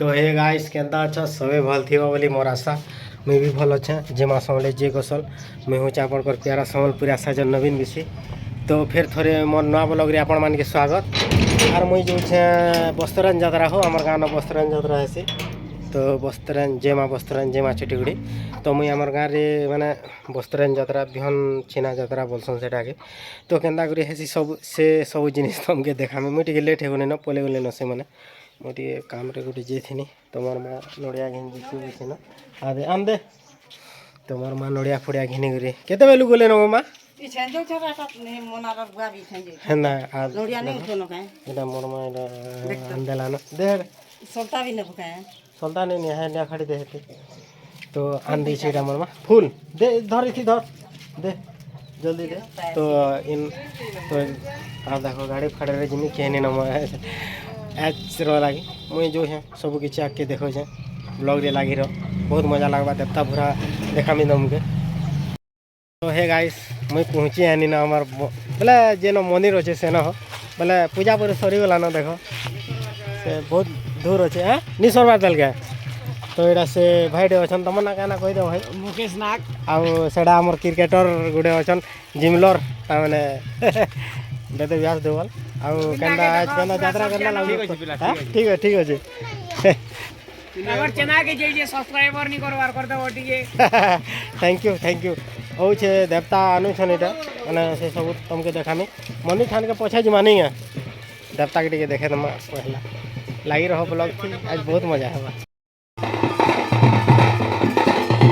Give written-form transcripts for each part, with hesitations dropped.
तो hey guys Kenta अच्छा सबे भल थी बोली मोर आशा मुई भी भल अच्छे जेमा समले जे कौशल मुई हूँ आपंकर प्यारा सम्बलपुरी आशा जन नवीन बिशी। तो फिर थोड़े मोर नुआ ब्लॉग आपण मान के स्वागत। और मुई जो बस्तरान यात्रा हो आमर गाँव बस्तरान यात्रा हेसी। तो बस्तरान जेमा छुटीगुड़ी तो मुई आमर गाँव रे माने बस्तरान यात्रा बिहन छिना यात्रा बोलसन सेटा के। तो केंता करी हेसी सब से सब जिनिस तुमके देखा मुई टिके लेट हो न पले गले न से मैंने मोटे काम रे गोटे जेथिनी तुमर माँ नड़िया घिन जी न आदे आंदे तुमर माँ नड़िया फड़िया घिनी गरी केते बेलु गले न माँ इ छंजो छोरा का ने मोनार बुआ भी छंजे है ना आ नड़िया नहीं उठनो काए एटा मोर माँ एटा आंदेला न दे सोलता भी न भकाए सोलता नहीं है लिया खड़ी दे तो आंदी छीटा मोर माँ फूल दे धर इथी धर दे जल्दी दे। तो इन तो आ देखो गाड़ी फाड़े रे जिमी केने न म एच रो लागी मुई जो है सब किछि आके देखो छे ब्लॉग रे लागी रो बहुत मजा लागबा देवता पूरा देखा मी दमके। तो हे गाइस मुई पहुँची आनी ना हमार बोले जेन मंदिर अच्छे से न बोले पूजा पर सरी गला न देखो से बहुत दूर अच्छे हाँ नी सरबार तेल के। तो यहाँ से भाईटे अच्छन तुम ना क्या कहीद भाई मुकेश नाग आउ सेटा आमर क्रिकेटर गुटे अच्छन जिमलर ताने बेदे व्यास देवल आउ केंदा आज केंदा यात्रा करना लागो ठीक अछि अगर चैनल के जे सब्सक्राइबर नहीं करवार कर दो टिके थैंक यू ओ छे देवता आनु छन एटा माने से सब तुमके देखामी मंदिर थान के पछे जमा नहीं है देवता के टिके देखे दमा पहला लागी रहो ब्लॉग थी आज बहुत मजा है।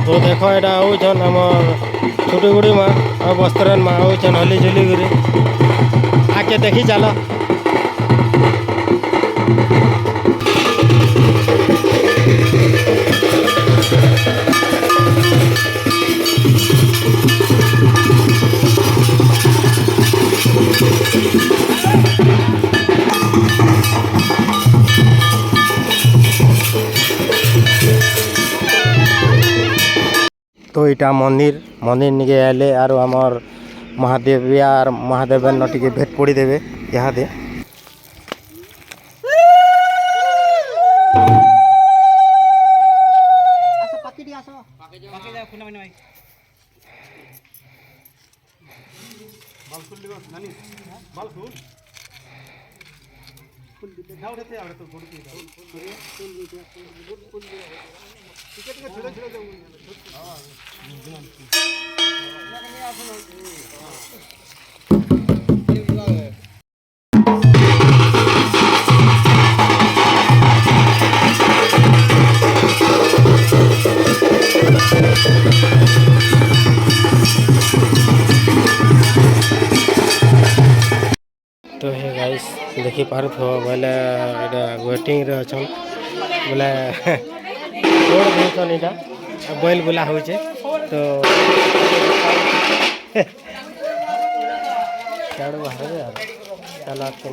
तो देखो एटा आउ छन हमर छुटीगुड़ी माँ और बस्तरन माँ आउ छन हली झुली गुरी आके देखी चलो। तो इटा मंदिर निके आले आरो हमर महादेव यार महादेव न टिके भेट पड़ी देवे यहाँ दे तो हे गाइस देखी पारत हो बोले एटा वेटिंग रे अछन बोले रोड देखन एटा बैल बुला होचे तो चाड़ो बाहर यार चला के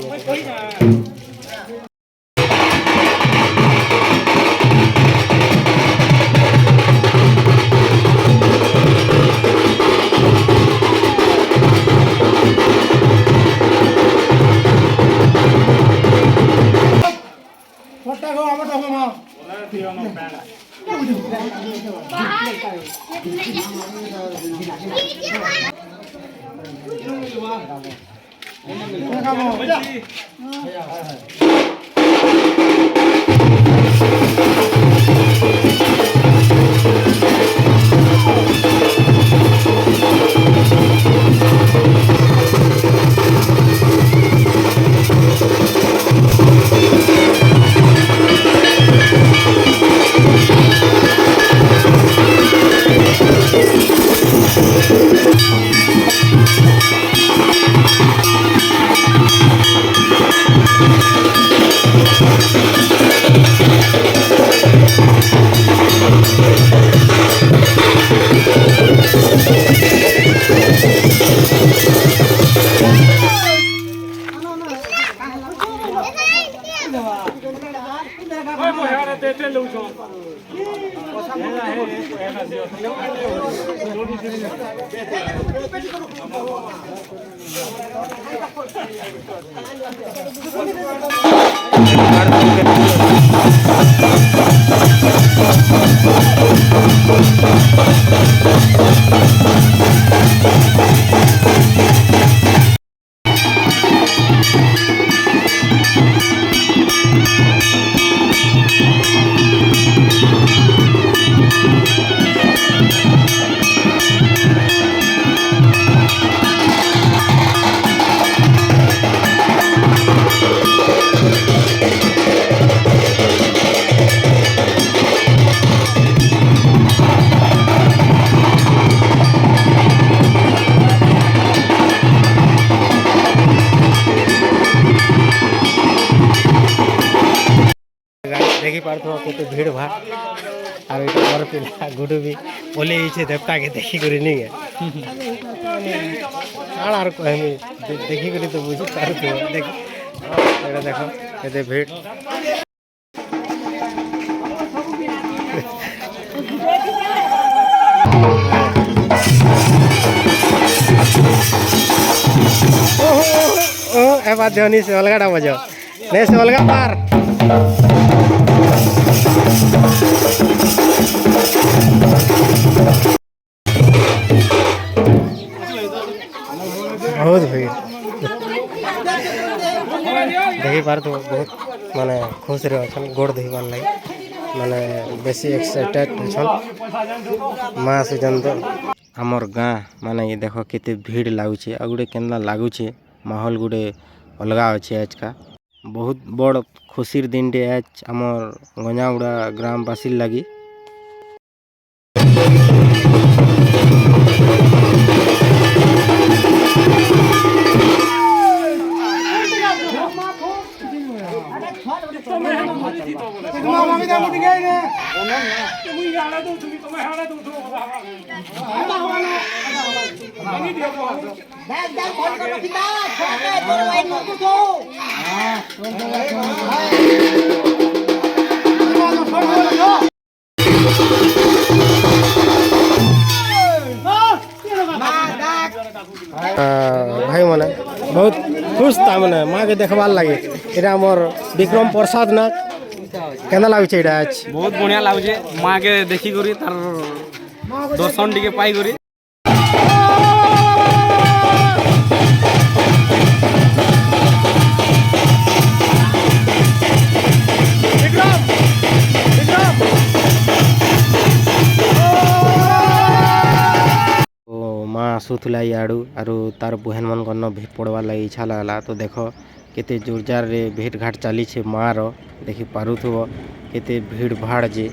Gracias. देखी पार्थो केते भीड़ भाड़ और एटा मोर पिला गुडू भी ओले छे देवता के देखी करी नहीं है आर कहमी देखी करी तो बुझी पार्थो देख एटा देखो केते भीड़ ओ ए बात ध्वनि से अलगाटा बजाओ नहीं से अलगा पार बहुत भीड़ देखी पार तो बहुत माने खुश रहे छन गोड़ धोइबार लागि माने बेसी एक्साइटेड छन माँ से जन तो हमर गाँ माने ये देखो केते भीड़ लागुचे आ गुटे केनला लागुचे माहौल गुटे अलगा अच्छे आज का बहुत बड़ खुशीर दिन टे आज हमर गंजागुड़ा ग्रामवासी लगी भाई माने बहुत खुश था मैंने माँ के देखबार लगे इटा मोर विक्रम प्रसाद ना केना लागुचे इटा आज बहुत बढ़िया लागुचे माँ के देखी करी तार दर्शन टिके पाई करी माँ आसुला इयाड़ू आरु तार बहन मन कन भेट पड़वार लगी इच्छा लगला तो देख केते जोरजार रे भेट घाट चली छे माँ रो देखी पारुथबो केते भीड़ भाड़ जे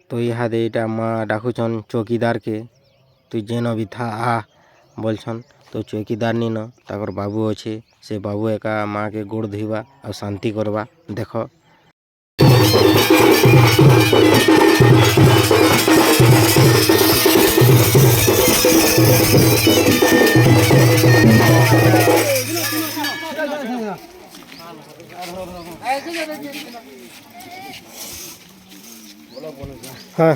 तो इहादे इटा माँ डाकुचन चौकीदार के तु जेन भी था आ बोलछन तो चौकीदार नी न ताकर बाबू अच्छे से बाबू एका माँ के गोड़ धोइबा और शांति करवा देख हाँ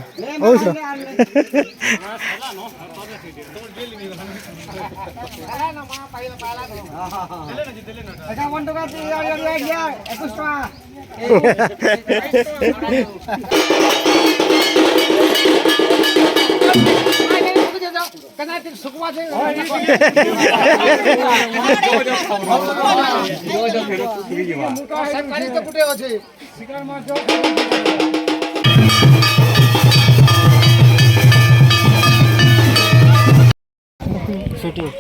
शूटिंग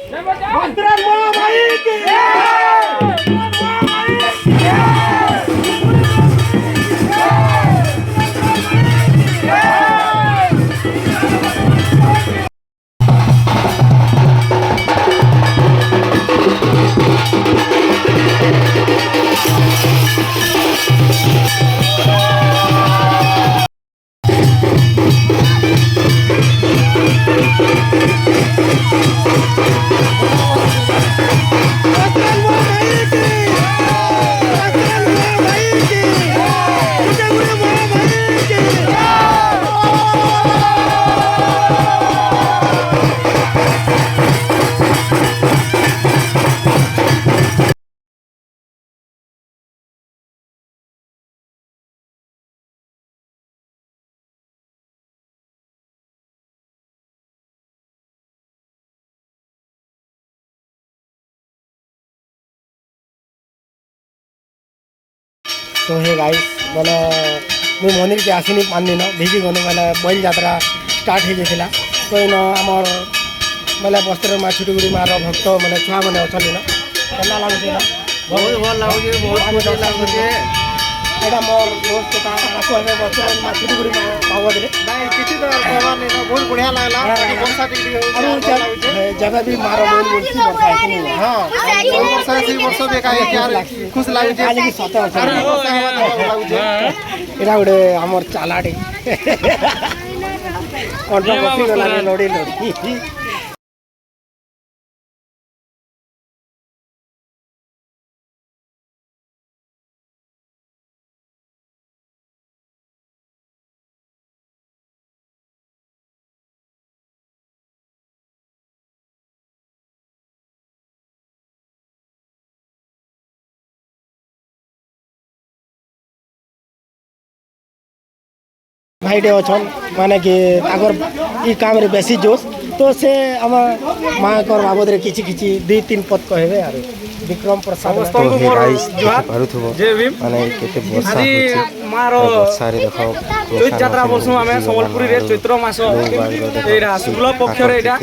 तो हे गाइस बोले मुझे मंदिर के आसनी पानी न भिजी गनु बोले बैल यात्रा स्टार्ट हो जाता तो इन आमर बोले बस्तर माँ छुटी मार भक्त मैंने छुआ मैंने अच्छा न केना लगुचे ना बहुत भल लागे बहुत मजा लागे एटा मोर दोस्त का कहबे बस्तर माँ छुटी पावत रे नहीं किसी तो कहवा नहीं ना बहुत बढ़िया लागला वर्षा टिक अरे जब भी मारो बोल बोलती वर्षा है नहीं हां वर्षा से वर्ष देखा है यार खुश लागे आज की सत लागे एटा गोटे हमर चालाडी कंठ बसी गला लड़ी लड़ी भाईटे अच्छन माने कि आगर ई काम रे बेसी जोश तो से हम माँ कर बाबद रे किछि किछि 2-3 पद कहबे आरो विक्रम प्रसाद समस्त को मोर जय भीम माने केते वर्षा আজি होछि मारो वर्षा रे देखो चैत यात्रा बसु आमे संबलपुरी रे चैत्र मास एरा शुक्ल पक्ष रे एटा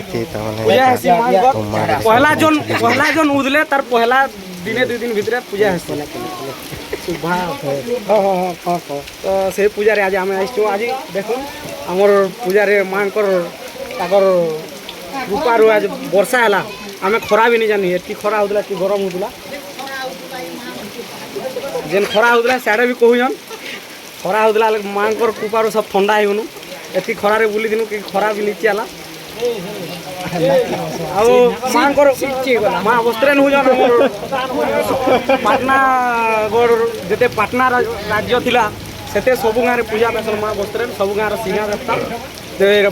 पूजा हेसी मांग पहला जन उदले तार पहला दिने 2 दिन भितरे पूजा हेसी सुभा तो से पूजा रे आज आमे आइछु आज देखो हमर पूजा रे मांकर ताकर रूपा रो आज वर्षा हला आमे खरा भी नहीं जानी एती खरा होदला कि गरम होदला जेन खरा होदला साडे भी कहू जन खरा होदला मांकर कृपा रो सब ठंडा हे गनु एती खरा रे बुली दिनु कि खरा भी नीचे आला ଆଉ ମାଙ୍କର ମା ବସ୍ତ୍ରେନ ହଉଛନ୍ ଆମର ପାଟନା ଗଡ଼ ଯେତେ ପାଟନା ରାଜ୍ୟ ଥିଲା ସେତେ ସବୁ ଗାଁରେ ପୂଜା ପାଇସନ୍ ମା ବସ୍ତ୍ରେନ ସବୁ ଗାଁର ସିଂହା ଦେବତା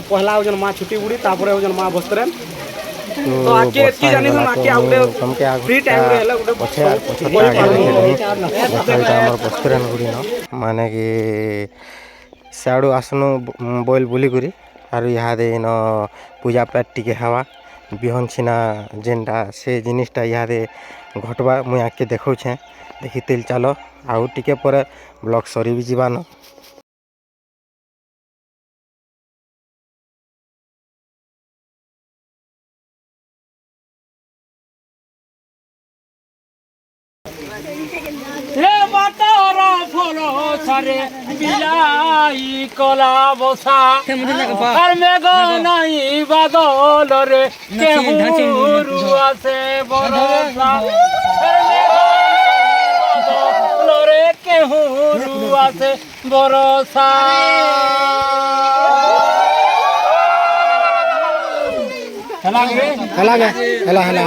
ପହଲା ହଉଛନ୍ ମା ଛୁଟି ବୁଢ଼ୀ ତାପରେ ହଉଛନ୍ ମା ବସ୍ତ୍ରେନ ତ ଆକେ ଏତ୍କି ଜାନିଛନ୍ ଆକେ ଆଉ ଗୋଟେ ଫ୍ରି ଟାଇମ୍ରେ ହେଲେ ଗୋଟେ माने कि साड़ू आसनु बोल बुली करी आर इहादे इन पूजा पाठ टिके हवा बिहन छिना जेनटा से जिनिसटा इहादे घटवा मुई आके देखौछे देखितेल चलो आउ टिके पर ब्लॉग सरी भी जीवान सारे बिलाई कला बसा और मेघ नहीं बादल रे केहुरुआ से बरसा बादल रे केहुरुआ से बरसा हला गे हला हला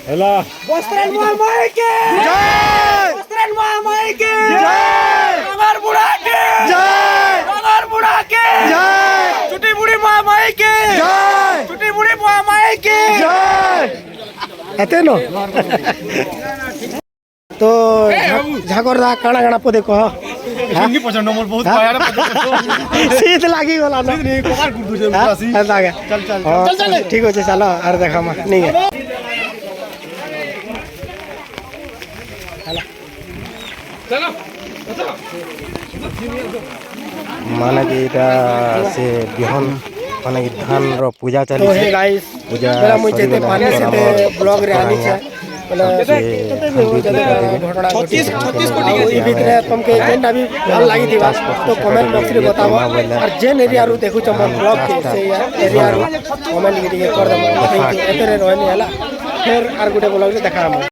हला बस्त्रन माई के जय बस्त्रन माई के जय नगर बुढ़ा के जय नगर बुढ़ा के जय छुट्टी बुढ़ी माई के जय छुट्टी बुढ़ी माई के जय एते नो तो ঝাগরদা কাଣା কাଣା পদে কহ হিন্দি পছন্দ মোর বহুত পায়ারে শীত লাগি গলা না কমার গুড দুছে আসি লাগে চল চল চল ঠিক আছে চলো আর দেখামা নিয়ে চলো মানে কি এটা সে বিহন মানে কি ধানর পূজা तो চালিছে हे गाइस পূজা मेरा मुझे ते সরিগলা पानी से পর ते আমার ब्लॉग रे आनी ঘটনা छे बोले घटना 36 कोटी के भीतर तुमके जेन भी भल लागी दिवा तो कमेंट बॉक्स रे बताओ और जेन एरिया रु देखु चमन ब्लॉग के से एरिया रु कमेंट के कर दम एतरे रहनी हला फिर आर गुटे ब्लॉग रे देखा हम